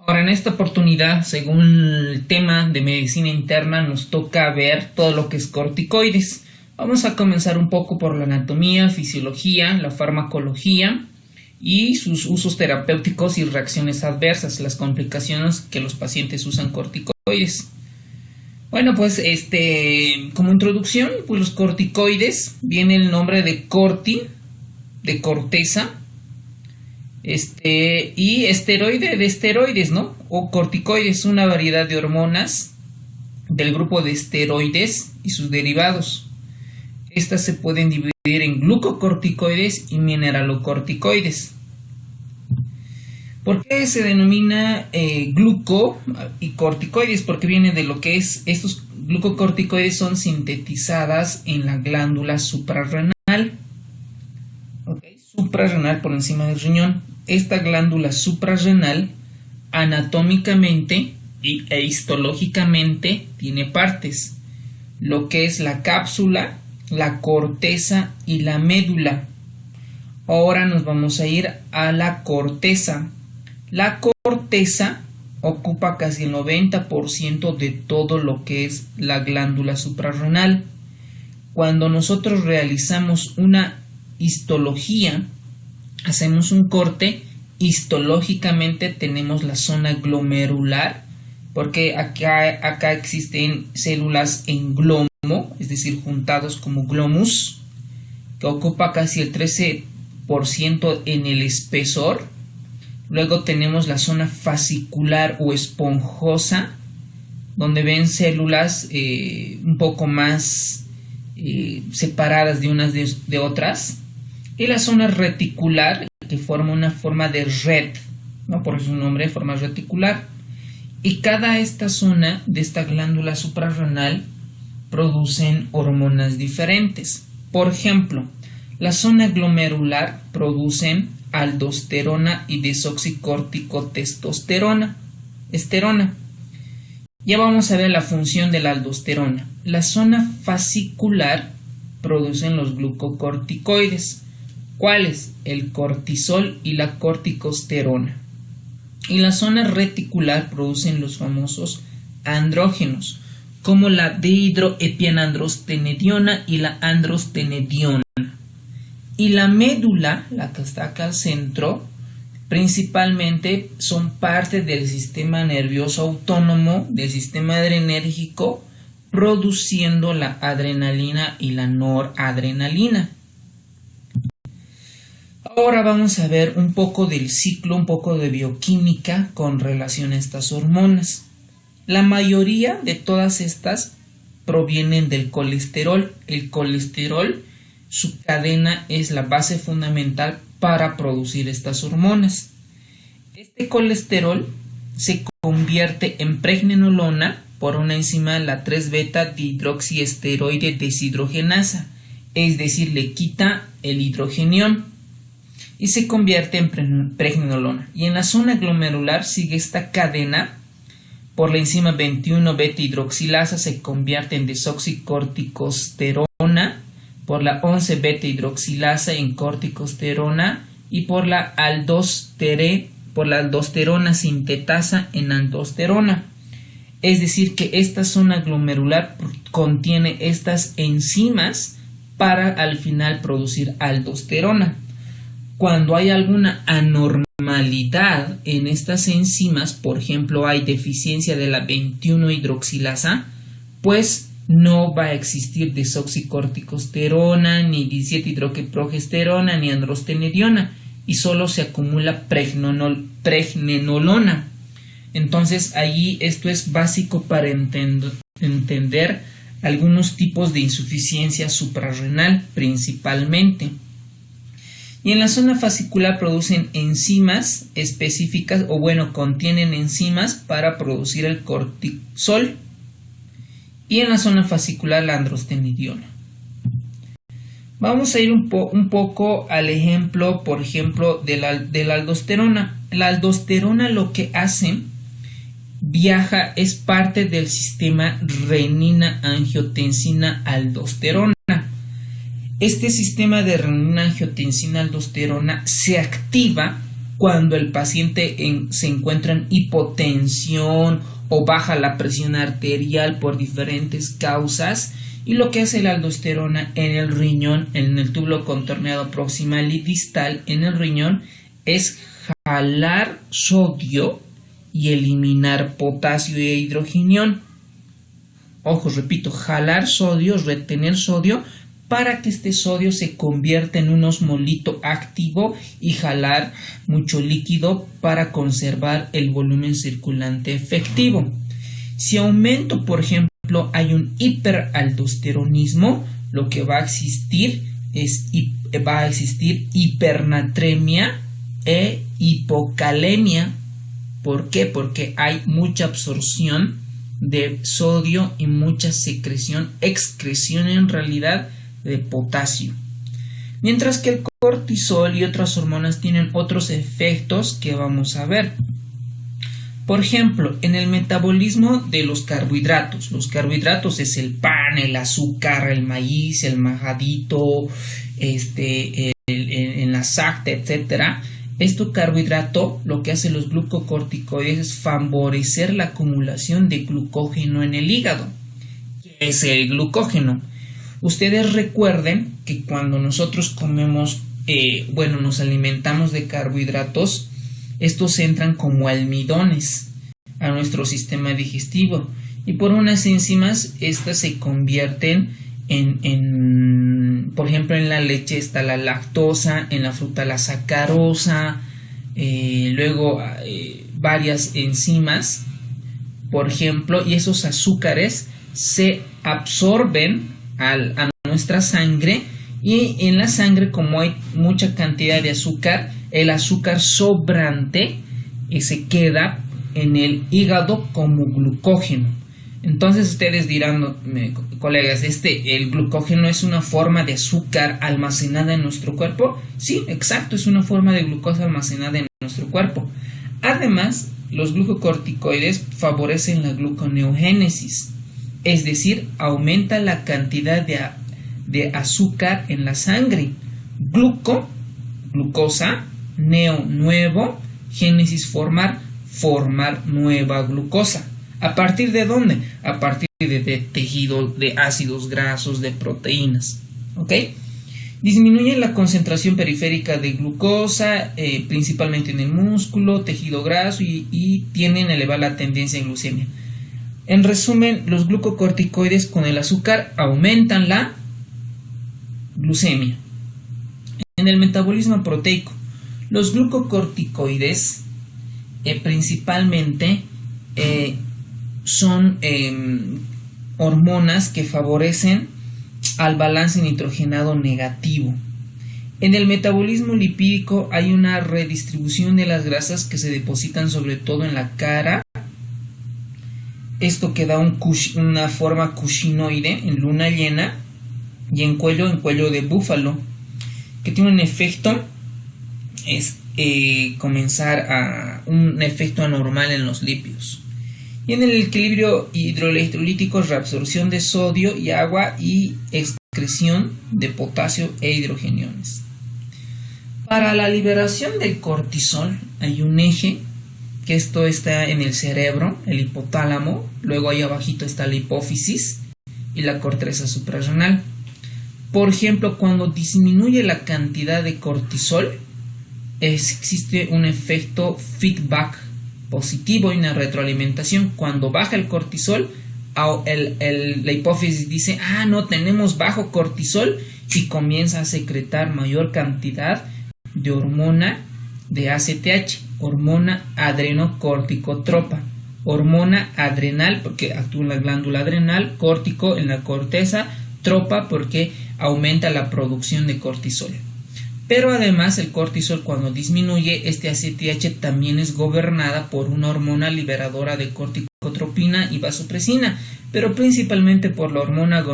Ahora, en esta oportunidad, según el tema de medicina interna, nos toca ver todo lo que es corticoides. Vamos a comenzar un poco por la anatomía, fisiología, la farmacología y sus usos terapéuticos y reacciones adversas, las complicaciones que los pacientes usan corticoides. Bueno, pues como introducción, pues los corticoides, viene el nombre de corti, de corteza, y esteroide de esteroides, ¿no? O corticoides, una variedad de hormonas del grupo de esteroides y sus derivados. Estas se pueden dividir en glucocorticoides y mineralocorticoides. ¿Por qué se denomina gluco y corticoides? Porque viene de lo que es, estos glucocorticoides son sintetizadas en la glándula suprarrenal. ¿Okay? Suprarrenal por encima del riñón. Esta glándula suprarrenal anatómicamente e histológicamente tiene partes. Lo que es la cápsula, la corteza y la médula. Ahora nos vamos a ir a la corteza. La corteza ocupa casi el 90% de todo lo que es la glándula suprarrenal. Cuando nosotros realizamos una histología, hacemos un corte, histológicamente tenemos la zona glomerular, porque acá existen células en glomo, es decir, juntados como glomus, que ocupa casi el 13% en el espesor. Luego tenemos la zona fascicular o esponjosa, donde ven células un poco más separadas de unas de otras. Y la zona reticular, que forma una forma de red, ¿no? Por su nombre, forma reticular. Y cada esta zona de esta glándula suprarrenal producen hormonas diferentes. Por ejemplo, la zona glomerular producen aldosterona y desoxicórtico-testosterona. Ya vamos a ver la función de la aldosterona. La zona fascicular producen los glucocorticoides. ¿Cuáles? El cortisol y la corticosterona. Y la zona reticular producen los famosos andrógenos, como la dihidroepiandrostenediona y la androstenediona. Y la médula, la que está acá al centro, principalmente son parte del sistema nervioso autónomo, del sistema adrenérgico, produciendo la adrenalina y la noradrenalina. Ahora vamos a ver un poco del ciclo, un poco de bioquímica con relación a estas hormonas. La mayoría de todas estas provienen del colesterol. El colesterol, su cadena es la base fundamental para producir estas hormonas. Este colesterol se convierte en pregnenolona por una enzima, la 3-beta dihidroxiesteroide deshidrogenasa, es decir, le quita el hidrogenión y se convierte en pregnenolona. Y en la zona glomerular sigue esta cadena por la enzima 21-beta hidroxilasa, se convierte en desoxicorticosterona, por la 11-beta hidroxilasa en corticosterona y por la aldosterona sintetasa en aldosterona. Es decir, que esta zona glomerular contiene estas enzimas para al final producir aldosterona. Cuando hay alguna anormalidad en estas enzimas, por ejemplo, hay deficiencia de la 21-hidroxilasa, pues no va a existir desoxicorticosterona, ni 17-hidroxiprogesterona, ni androstenediona, y solo se acumula pregnenolona. Entonces, allí esto es básico para entender algunos tipos de insuficiencia suprarrenal principalmente. Y en la zona fascicular producen enzimas específicas, o bueno, contienen enzimas para producir el cortisol. Y en la zona fascicular la androstenediona. Vamos a ir un poco al ejemplo, por ejemplo, de la aldosterona. La aldosterona lo que hace, viaja, es parte del sistema renina-angiotensina-aldosterona. Este sistema de renina-angiotensina-aldosterona se activa cuando el paciente se encuentra en hipotensión o baja la presión arterial por diferentes causas. Y lo que hace la aldosterona en el riñón, en el túbulo contorneado proximal y distal en el riñón, es jalar sodio y eliminar potasio e hidrogenión. Ojo, repito, jalar sodio, retener sodio, para que este sodio se convierta en un osmolito activo y jalar mucho líquido para conservar el volumen circulante efectivo. Si aumento, por ejemplo, hay un hiperaldosteronismo, lo que va a existir hipernatremia e hipocalemia. ¿Por qué? Porque hay mucha absorción de sodio y mucha excreción en realidad de potasio. Mientras que el cortisol y otras hormonas tienen otros efectos que vamos a ver. Por ejemplo, en el metabolismo de los carbohidratos. Los carbohidratos es el pan, el azúcar, el maíz, el majadito, en la sacta, etcétera. Este carbohidrato, lo que hace los glucocorticoides es favorecer la acumulación de glucógeno en el hígado. ¿Qué es el glucógeno? Ustedes recuerden que cuando nosotros comemos, nos alimentamos de carbohidratos, estos entran como almidones a nuestro sistema digestivo y por unas enzimas estas se convierten por ejemplo, en la leche está la lactosa, en la fruta la sacarosa, luego varias enzimas, por ejemplo, y esos azúcares se absorben a nuestra sangre, y en la sangre, como hay mucha cantidad de azúcar, el azúcar sobrante se queda en el hígado como glucógeno. Entonces ustedes dirán, colegas, ¿el glucógeno es una forma de azúcar almacenada en nuestro cuerpo? Sí, exacto, es una forma de glucosa almacenada en nuestro cuerpo. Además, los glucocorticoides favorecen la gluconeogénesis, es decir, aumenta la cantidad de azúcar en la sangre. Glucosa, nuevo, génesis formar nueva glucosa. ¿A partir de dónde? A partir de tejido, de ácidos grasos, de proteínas. ¿Ok? Disminuye la concentración periférica de glucosa, principalmente en el músculo, tejido graso, y tienen elevada la tendencia a glucemia. En resumen, los glucocorticoides con el azúcar aumentan la glucemia. En el metabolismo proteico, los glucocorticoides principalmente son hormonas que favorecen al balance nitrogenado negativo. En el metabolismo lipídico hay una redistribución de las grasas que se depositan sobre todo en la cara. Esto que da una forma cuscinoide en luna llena, y en cuello de búfalo, que tiene un efecto comenzar a un efecto anormal en los lípidos. Y en el equilibrio hidroelectrolítico, reabsorción de sodio y agua y excreción de potasio e hidrogeniones. Para la liberación del cortisol hay un eje, que esto está en el cerebro, el hipotálamo, luego ahí abajito está la hipófisis y la corteza suprarrenal. Por ejemplo, cuando disminuye la cantidad de cortisol, existe un efecto feedback positivo y una retroalimentación. Cuando baja el cortisol, la hipófisis dice, no, tenemos bajo cortisol, y comienza a secretar mayor cantidad de hormona de ACTH, hormona adrenocorticotropa, hormona adrenal porque actúa en la glándula adrenal, córtico en la corteza, tropa porque aumenta la producción de cortisol. Pero además el cortisol, cuando disminuye, este ACTH también es gobernada por una hormona liberadora de corticotropina y vasopresina, pero principalmente por la hormona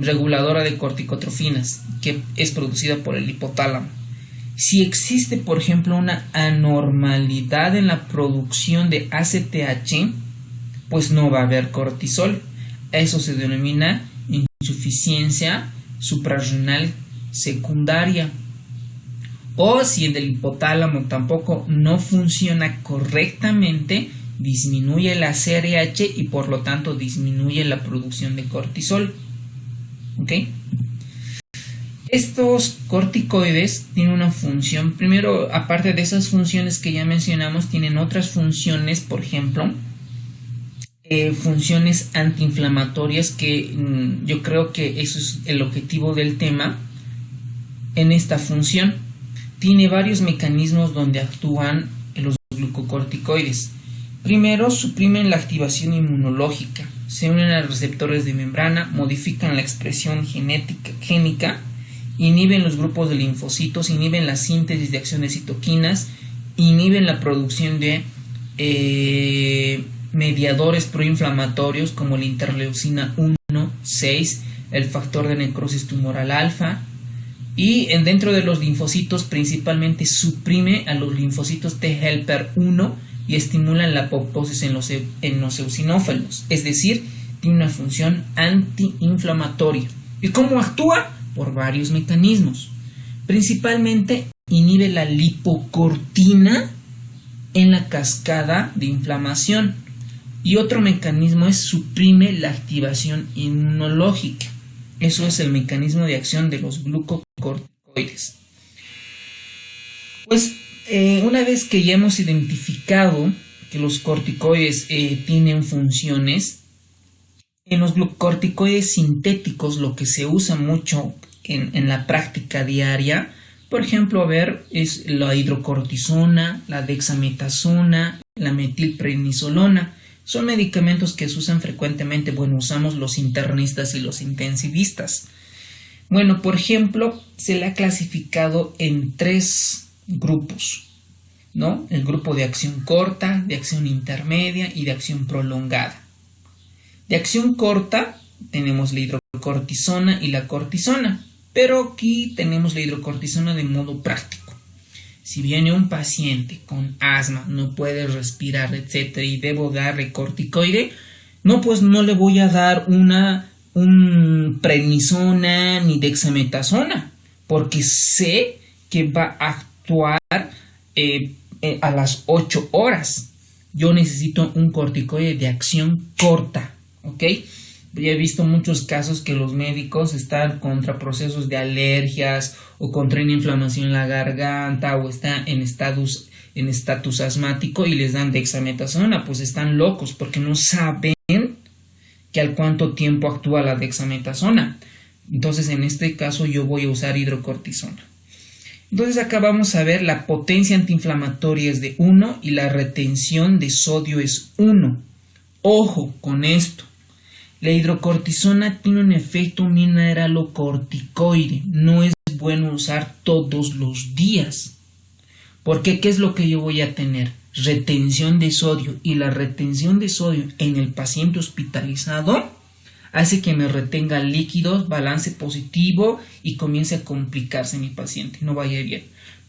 reguladora de corticotrofinas, que es producida por el hipotálamo. Si existe, por ejemplo, una anormalidad en la producción de ACTH, pues no va a haber cortisol. Eso se denomina insuficiencia suprarrenal secundaria. O si el del hipotálamo tampoco no funciona correctamente, disminuye la CRH y por lo tanto disminuye la producción de cortisol. ¿Ok? Estos corticoides tienen una función, primero, aparte de esas funciones que ya mencionamos, tienen otras funciones, por ejemplo, funciones antiinflamatorias que yo creo que eso es el objetivo del tema en esta función. Tiene varios mecanismos donde actúan los glucocorticoides. Primero, suprimen la activación inmunológica, se unen a receptores de membrana, modifican la expresión génica, inhiben los grupos de linfocitos, inhiben la síntesis de acción de citoquinas, inhiben la producción de mediadores proinflamatorios como la interleucina 1, 6, el factor de necrosis tumoral alfa, y dentro de los linfocitos principalmente suprime a los linfocitos T helper 1 y estimulan la apoptosis en los eosinófilos, es decir, tiene una función antiinflamatoria. ¿Y cómo actúa? Por varios mecanismos. Principalmente inhibe la lipocortina en la cascada de inflamación. Y otro mecanismo es suprime la activación inmunológica. Eso es el mecanismo de acción de los glucocorticoides. Pues una vez que ya hemos identificado que los corticoides tienen funciones, en los glucocorticoides sintéticos lo que se usa mucho en la práctica diaria, por ejemplo, es la hidrocortisona, la dexametasona, la metilprednisolona. Son medicamentos que se usan frecuentemente, usamos los internistas y los intensivistas. Por ejemplo, se le ha clasificado en 3 grupos, ¿no? El grupo de acción corta, de acción intermedia y de acción prolongada. De acción corta tenemos la hidrocortisona y la cortisona, pero aquí tenemos la hidrocortisona de modo práctico. Si viene un paciente con asma, no puede respirar, etc., y debo darle corticoide, pues no le voy a dar un prednisona ni dexametasona, porque sé que va a actuar a las 8 horas. Yo necesito un corticoide de acción corta, ¿ok? Ya he visto muchos casos que los médicos están contra procesos de alergias o contra una inflamación en la garganta o está en estatus asmático y les dan dexametasona. Pues están locos porque no saben que al cuánto tiempo actúa la dexametasona. Entonces en este caso yo voy a usar hidrocortisona. Entonces acá vamos a ver la potencia antiinflamatoria es de 1 y la retención de sodio es 1. Ojo con esto. La hidrocortisona tiene un efecto mineralocorticoide. No es bueno usar todos los días. Porque ¿qué es lo que yo voy a tener? Retención de sodio. Y la retención de sodio en el paciente hospitalizado hace que me retenga líquidos, balance positivo y comience a complicarse mi paciente. No vaya bien.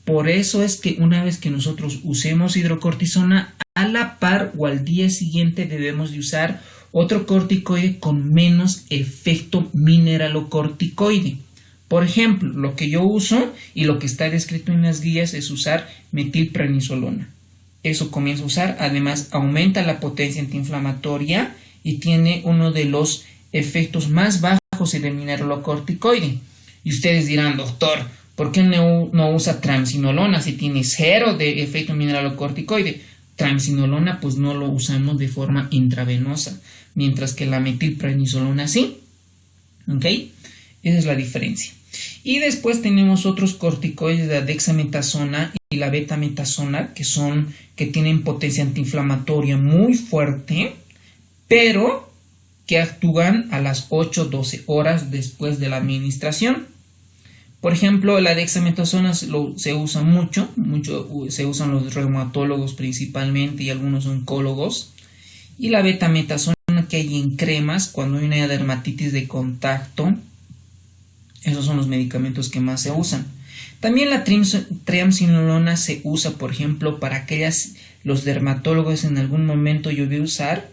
Por eso es que una vez que nosotros usemos hidrocortisona, a la par o al día siguiente debemos de usar otro corticoide con menos efecto mineralocorticoide. Por ejemplo, lo que yo uso y lo que está descrito en las guías es usar metilprednisolona. Eso comienzo a usar, además aumenta la potencia antiinflamatoria y tiene uno de los efectos más bajos del mineralocorticoide. Y ustedes dirán, doctor, ¿por qué no usa triamcinolona si tiene 0 de efecto mineralocorticoide? Triamcinolona pues no lo usamos de forma intravenosa, mientras que la metilprednisolona sí. ¿Ok? Esa es la diferencia. Y después tenemos otros corticoides, la dexametasona y la betametasona, que tienen potencia antiinflamatoria muy fuerte, pero que actúan a las 8-12 horas después de la administración. Por ejemplo, la dexametasona se usa mucho, se usan los reumatólogos principalmente y algunos oncólogos. Y la betametasona que hay en cremas cuando hay una dermatitis de contacto, esos son los medicamentos que más se usan. También la triamcinolona se usa, por ejemplo, para los dermatólogos en algún momento yo voy a usar,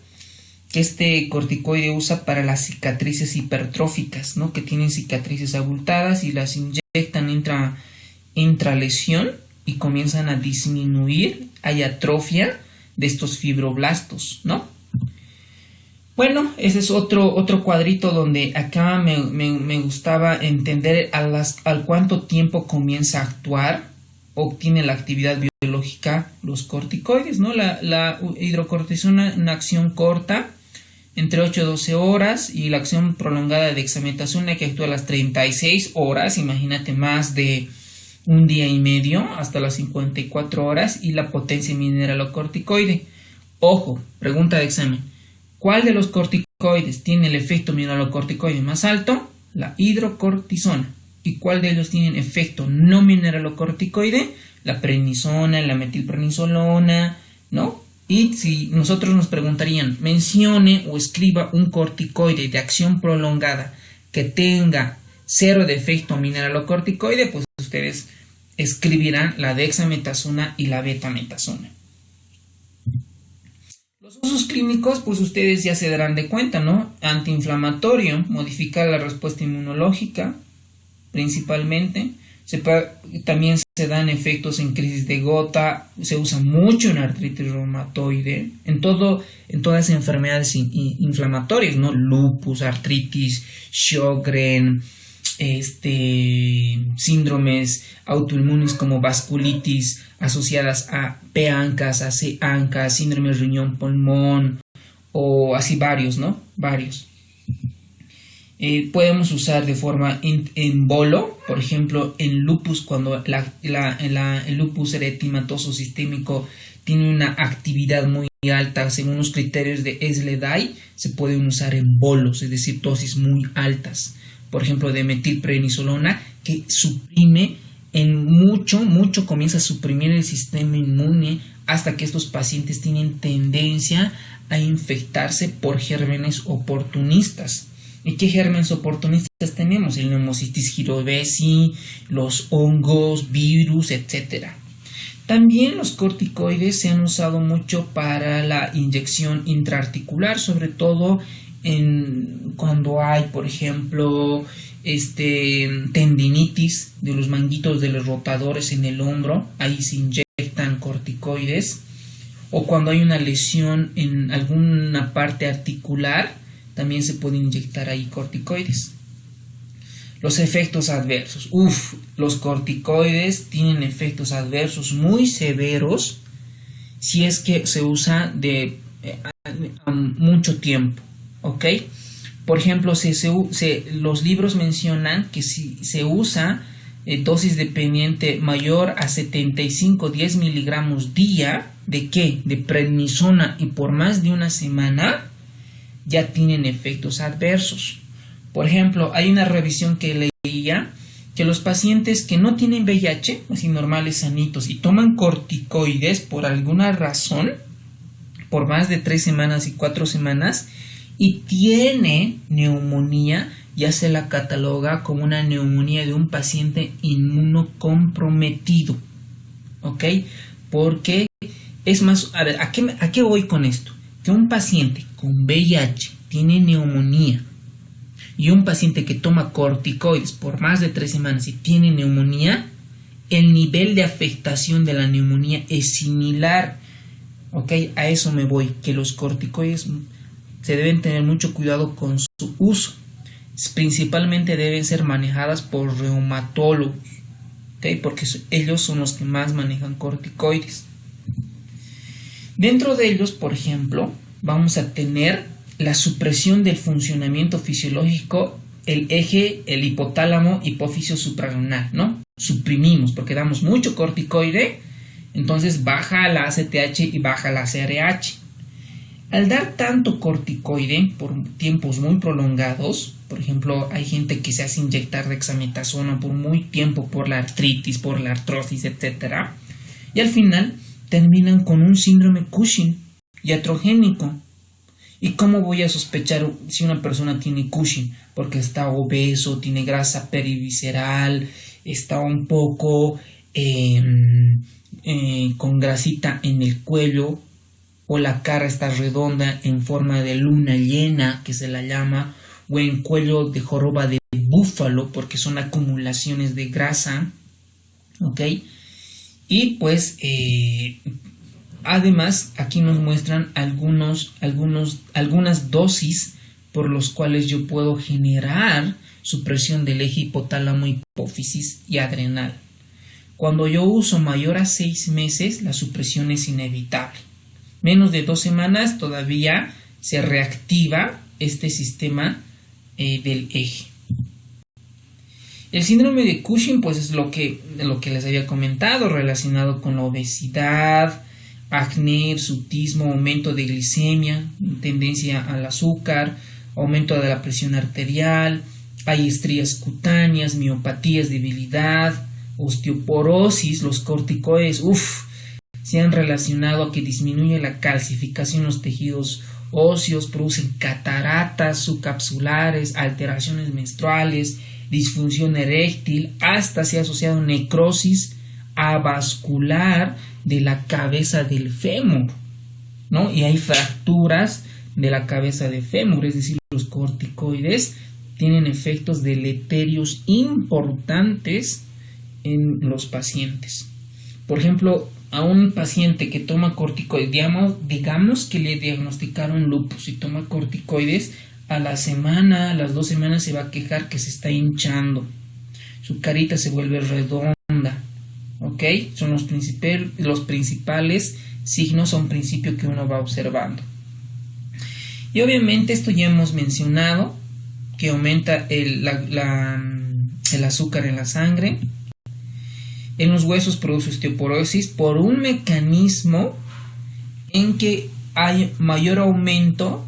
que este corticoide usa para las cicatrices hipertróficas, ¿no? Que tienen cicatrices abultadas y las inyectan intralesión y comienzan a disminuir, hay atrofia de estos fibroblastos, ¿no? Bueno, ese es otro cuadrito donde acá me gustaba entender al cuánto tiempo comienza a actuar, obtiene la actividad biológica los corticoides, ¿no? La hidrocortisona, una acción corta, entre 8 y 12 horas, y la acción prolongada de dexametasona que actúa a las 36 horas, imagínate, más de un día y medio, hasta las 54 horas, y la potencia mineralocorticoide. Ojo, pregunta de examen. ¿Cuál de los corticoides tiene el efecto mineralocorticoide más alto? La hidrocortisona. ¿Y cuál de ellos tiene efecto no mineralocorticoide? La prednisona, la metilprednisolona, ¿no? Y si nosotros nos preguntarían, mencione o escriba un corticoide de acción prolongada que tenga cero de efecto mineralocorticoide, pues ustedes escribirán la dexametasona y la betametasona. Los usos clínicos, pues ustedes ya se darán de cuenta, ¿no? Antiinflamatorio, modificar la respuesta inmunológica, principalmente. También se dan efectos en crisis de gota, se usa mucho en artritis reumatoide, en todas las enfermedades inflamatorias, ¿no? Lupus, artritis, Sjögren, síndromes autoinmunes como vasculitis asociadas a P-ANCAS, a C-ANCAS, síndrome riñón-pulmón, o así varios, ¿no? Varios. Podemos usar de forma en bolo, por ejemplo, en lupus, cuando el lupus eritematoso sistémico tiene una actividad muy alta, según los criterios de SLEDAI, se pueden usar en bolos, es decir, dosis muy altas. Por ejemplo, de metilprednisolona, que suprime mucho comienza a suprimir el sistema inmune hasta que estos pacientes tienen tendencia a infectarse por gérmenes oportunistas. ¿Y qué gérmenes oportunistas tenemos? El Pneumocystis jirovesi, los hongos, virus, etc. También los corticoides se han usado mucho para la inyección intraarticular, sobre todo cuando hay, por ejemplo, tendinitis de los manguitos de los rotadores en el hombro, ahí se inyectan corticoides, o cuando hay una lesión en alguna parte articular, también se puede inyectar ahí corticoides. Los efectos adversos. Los corticoides tienen efectos adversos muy severos si es que se usa de mucho tiempo, ¿ok? Por ejemplo, los libros mencionan que si se usa dosis dependiente mayor a 75-10 miligramos día, ¿de qué? De prednisona, y por más de una semana, ya tienen efectos adversos. Por ejemplo, hay una revisión que leía que los pacientes que no tienen VIH, así normales, sanitos, y toman corticoides por alguna razón, por más de 3 semanas y 4 semanas, y tiene neumonía, ya se la cataloga como una neumonía de un paciente inmunocomprometido. ¿Ok? Porque es más, a ver, ¿a qué voy con esto? Que un paciente con VIH tiene neumonía y un paciente que toma corticoides por más de 3 semanas y tiene neumonía, el nivel de afectación de la neumonía es similar. ¿Ok? A eso me voy, que los corticoides se deben tener mucho cuidado con su uso. Principalmente deben ser manejadas por reumatólogos, ¿okay? Porque ellos son los que más manejan corticoides. Dentro de ellos, por ejemplo, vamos a tener la supresión del funcionamiento fisiológico, el eje, el hipotálamo, hipófisis suprarrenal, ¿no? Suprimimos porque damos mucho corticoide, entonces baja la ACTH y baja la CRH. Al dar tanto corticoide por tiempos muy prolongados, por ejemplo, hay gente que se hace inyectar dexametasona por muy tiempo por la artritis, por la artrosis, etc. Y al final terminan con un síndrome Cushing iatrogénico. ¿Y cómo voy a sospechar si una persona tiene Cushing? Porque está obeso, tiene grasa perivisceral, está un poco con grasita en el cuello, o la cara está redonda en forma de luna llena, que se la llama, o en cuello de joroba de búfalo, porque son acumulaciones de grasa. ¿ok? Y pues además aquí nos muestran algunas dosis por los cuales yo puedo generar supresión del eje hipotálamo, hipófisis y adrenal. Cuando yo uso mayor a 6 meses, la supresión es inevitable. Menos de 2 semanas todavía se reactiva este sistema del eje. El síndrome de Cushing pues es lo que les había comentado, relacionado con la obesidad, acné, hirsutismo, aumento de glicemia, tendencia al azúcar, aumento de la presión arterial, hay estrías cutáneas, miopatías, debilidad, osteoporosis. Los corticoides se han relacionado a que disminuye la calcificación en los tejidos óseos, producen cataratas subcapsulares, alteraciones menstruales, disfunción eréctil, hasta se ha asociado necrosis avascular de la cabeza del fémur, ¿no? Y hay fracturas de la cabeza del fémur, es decir, los corticoides tienen efectos deleterios importantes en los pacientes. Por ejemplo, a un paciente que toma corticoides, digamos que le diagnosticaron lupus y toma corticoides, a la semana, a las 2 semanas se va a quejar que se está hinchando, su carita se vuelve redonda, ¿ok? Son los principales signos a un principio que uno va observando. Y obviamente esto ya hemos mencionado, que aumenta el azúcar en la sangre. En los huesos produce osteoporosis por un mecanismo en que hay mayor aumento,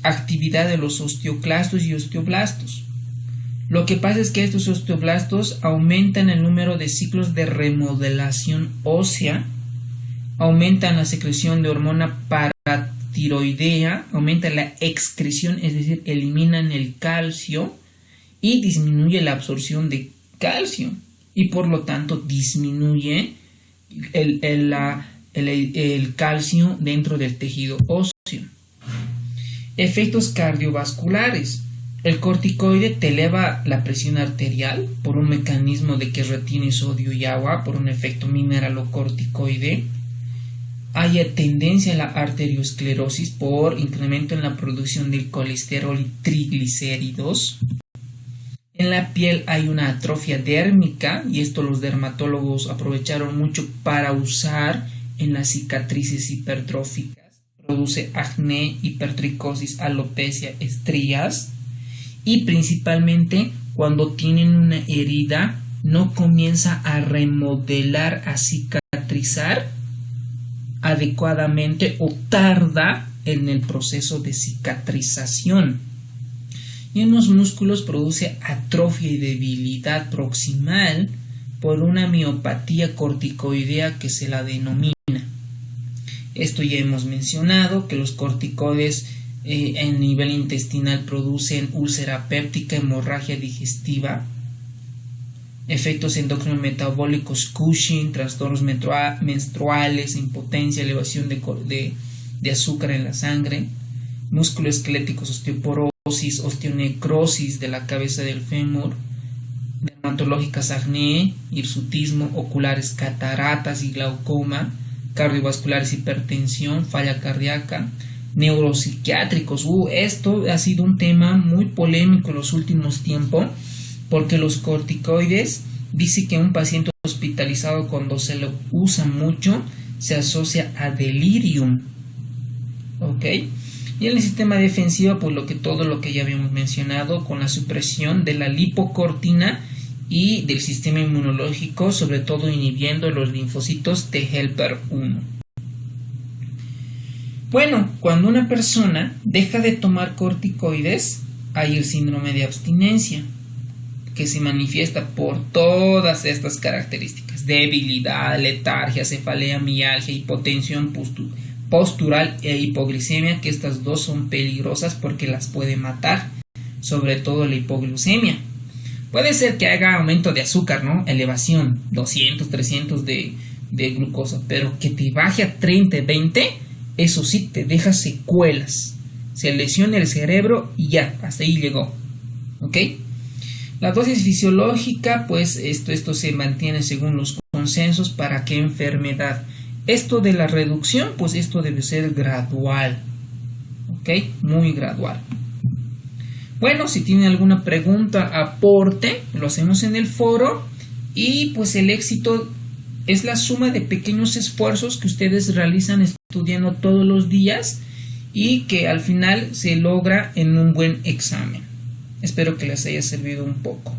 actividad de los osteoclastos y osteoblastos. Lo que pasa es que estos osteoblastos aumentan el número de ciclos de remodelación ósea, aumentan la secreción de hormona paratiroidea, aumentan la excreción, es decir, eliminan el calcio y disminuye la absorción de calcio y por lo tanto disminuye el calcio dentro del tejido óseo. Efectos cardiovasculares. El corticoide te eleva la presión arterial por un mecanismo de que retiene sodio y agua, por un efecto mineralocorticoide. Hay tendencia a la arteriosclerosis por incremento en la producción del colesterol y triglicéridos. En la piel hay una atrofia dérmica y esto los dermatólogos aprovecharon mucho para usar en las cicatrices hipertróficas. Produce acné, hipertricosis, alopecia, estrías y principalmente cuando tienen una herida no comienza a remodelar, a cicatrizar adecuadamente o tarda en el proceso de cicatrización. Y en los músculos produce atrofia y debilidad proximal por una miopatía corticoidea que se la denomina. Esto ya hemos mencionado, que los corticoides en nivel intestinal producen úlcera péptica, hemorragia digestiva, efectos endocrino-metabólicos, Cushing, trastornos menstruales, impotencia, elevación de azúcar en la sangre, músculos esqueléticos, osteoporosis, osteonecrosis de la cabeza del fémur, dermatológicas, acné, hirsutismo, oculares, cataratas y glaucoma, cardiovasculares, hipertensión, falla cardíaca, neuropsiquiátricos. Esto ha sido un tema muy polémico en los últimos tiempos porque los corticoides, dice que un paciente hospitalizado cuando se lo usa mucho se asocia a delirium, ¿ok? Y en el sistema defensivo, pues todo lo que ya habíamos mencionado, con la supresión de la lipocortina y del sistema inmunológico, sobre todo inhibiendo los linfocitos T helper 1. Bueno, cuando una persona deja de tomar corticoides, hay el síndrome de abstinencia, que se manifiesta por todas estas características: debilidad, letargia, cefalea, mialgia, hipotensión postural e hipoglicemia, que estas dos son peligrosas porque las puede matar, sobre todo la hipoglucemia. Puede ser que haga aumento de azúcar, ¿no? Elevación, 200, 300 de glucosa, pero que te baje a 30, 20, eso sí te deja secuelas. Se lesiona el cerebro y ya, hasta ahí llegó, ¿ok? La dosis fisiológica, pues esto se mantiene según los consensos para qué enfermedad. Esto de la reducción, pues esto debe ser gradual, ¿ok? Muy gradual. Bueno, si tienen alguna pregunta, aporte, lo hacemos en el foro. Y pues el éxito es la suma de pequeños esfuerzos que ustedes realizan estudiando todos los días y que al final se logra en un buen examen. Espero que les haya servido un poco.